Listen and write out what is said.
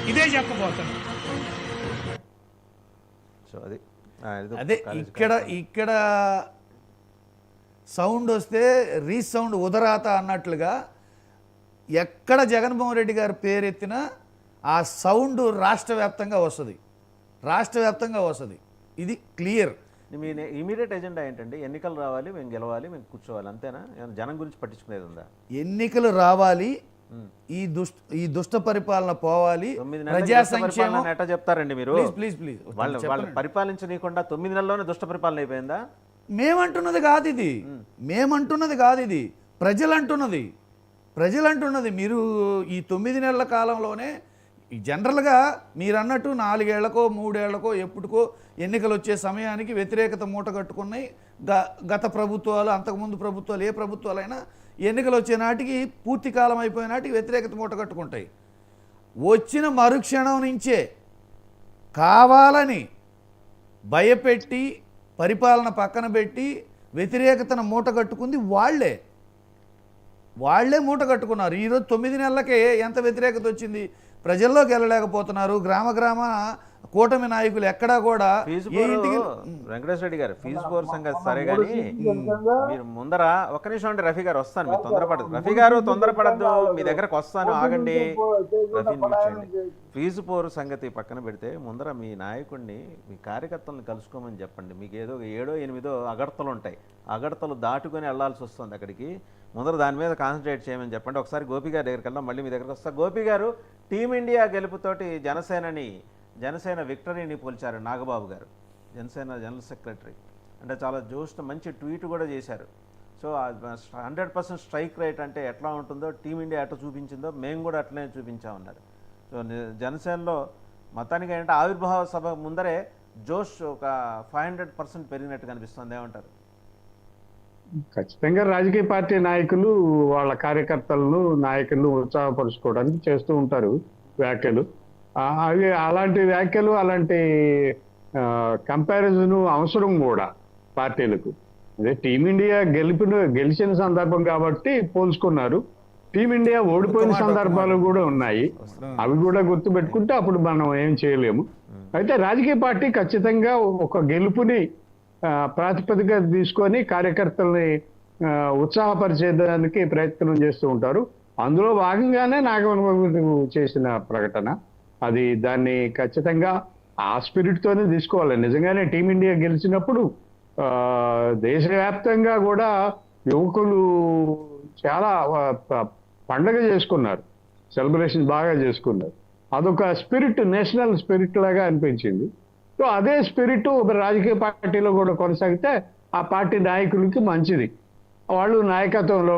ఇదే చెప్పబోతున్నాను. సో అది అదే ఇక్కడ సౌండ్ వస్తే రీసౌండ్ ఉదరాత అన్నట్లుగా ఎక్కడ జగన్మోహన్ రెడ్డి గారి పేరెత్తినా ఆ సౌండ్ రాష్ట్ర వ్యాప్తంగా వస్తుంది. ఇది క్లియర్. మీ ఇమీడియట్ ఎజెండా ఏంటండి? ఎన్నికలు రావాలి, మేము గెలవాలి, మేము కూర్చోవాలి, అంతేనా? జనం గురించి పట్టించుకునేది ఉందా? ఎన్నికలు రావాలి, ఈ దుష్ట పరిపాలన పోవాలి, ప్రజా సంక్షేమం. ఎట్లా చెప్తారండి మీరు? ప్లీజ్ వాళ్ళు పరిపాలించనీయకుండా 9 నెలల్లోనే దుష్ట పరిపాలన అయిపోయిందా? మేమంటున్నది కాదు ఇది, ప్రజలు అంటున్నది. మీరు ఈ 9 నెలల కాలంలోనే జనరల్గా మీరు అన్నట్టు 4 ఏళ్లకో 3 ఏళ్లకో ఎప్పటికో ఎన్నికలు వచ్చే సమయానికి వ్యతిరేకత మూట కట్టుకున్నాయి. గత ప్రభుత్వాలు, అంతకుముందు ప్రభుత్వాలు, ఏ ప్రభుత్వాలైనా ఎన్నికలు వచ్చే నాటికి, పూర్తి కాలం అయిపోయే నాటికి వ్యతిరేకత మూట కట్టుకుంటాయి. వచ్చిన మరుక్షణం నుంచే కావాలని భయపెట్టి పరిపాలన పక్కన పెట్టి వ్యతిరేకతను మూట కట్టుకుంది వాళ్ళే మూట కట్టుకున్నారు. ఈరోజు 9 నెలలకే ఎంత వ్యతిరేకత వచ్చింది. ప్రజల్లోకి వెళ్ళలేకపోతున్నారు. గ్రామ కూటమి నాయకులు ఎక్కడా కూడా. వెంకటేశ్వర రెడ్డి గారు, ఫీజు బోర్ సంగతి సరే కానీ మీరు ముందర ఒక్క నిమిషం అంటే రఫీ గారు వస్తాను, మీరు తొందరపడదు. రఫీ గారు తొందరపడద్దు, మీ దగ్గరకు వస్తాను, ఆగండి. రఫీని కూర్చోండి. ఫీజు బోర్ సంగతి పక్కన పెడితే ముందర మీ నాయకుడిని, మీ కార్యకర్తలను కలుసుకోమని చెప్పండి. మీకు ఏదో 7, 8 అగడతలు ఉంటాయి, అగడతలు దాటుకొని వెళ్లాల్సి వస్తుంది అక్కడికి. ముందర దాని మీద కాన్సన్ట్రేట్ చేయమని చెప్పండి. ఒకసారి గోపి గారి దగ్గరికి వెళ్దాం, మళ్ళీ మీ దగ్గరకు వస్తా. గోపి గారు, టీమిండియా గెలుపుతోటి జనసేన విక్టరీని పోల్చారు నాగబాబు గారు, జనసేన జనరల్ సెక్రటరీ. అంటే చాలా మంచి ట్వీట్ కూడా చేశారు. సో 100% స్ట్రైక్ రేట్ అంటే ఎట్లా ఉంటుందో, టీమిండియా ఎట్లా చూపించిందో మేము కూడా అట్లనే చూపించామన్నారు. సో జనసేనలో మొత్తానికి ఏంటంటే ఆవిర్భావ సభ ముందరే జోష్ ఒక 500% పెరిగినట్టు కనిపిస్తుంది. ఏమంటారు? ఖచ్చితంగా రాజకీయ పార్టీ నాయకులు వాళ్ళ కార్యకర్తలను, నాయకులను ఉత్సాహపరుచుకోవడానికి చేస్తూ ఉంటారు వ్యాఖ్యలు. అవి అలాంటి వ్యాఖ్యలు, అలాంటి కంపారిజన్ అవసరం కూడా పార్టీలకు. అదే టీమిండియా గెలిచిన సందర్భం కాబట్టి పోల్చుకున్నారు. టీమిండియా ఓడిపోయిన సందర్భాలు కూడా ఉన్నాయి, అవి కూడా గుర్తుపెట్టుకుంటే అప్పుడు మనం ఏం చేయలేము. అయితే రాజకీయ పార్టీ ఖచ్చితంగా ఒక గెలుపుని ప్రాతిపదిక తీసుకొని కార్యకర్తల్ని ఉత్సాహపరిచేదానికి ప్రయత్నం చేస్తూ ఉంటారు. అందులో భాగంగానే నాగబాబు చేసిన ప్రకటన అది. దాన్ని ఖచ్చితంగా ఆ స్పిరిట్తోనే తీసుకోవాలి. నిజంగానే టీమిండియా గెలిచినప్పుడు దేశవ్యాప్తంగా కూడా యువకులు చాలా పండగ చేసుకున్నారు, సెలబ్రేషన్ బాగా చేసుకున్నారు. అదొక స్పిరిట్, నేషనల్ స్పిరిట్ లాగా అనిపించింది. సో అదే స్పిరిట్ ఒక రాజకీయ పార్టీలో కూడా కొనసాగితే ఆ పార్టీ నాయకులకి మంచిది. వాళ్ళు నాయకత్వంలో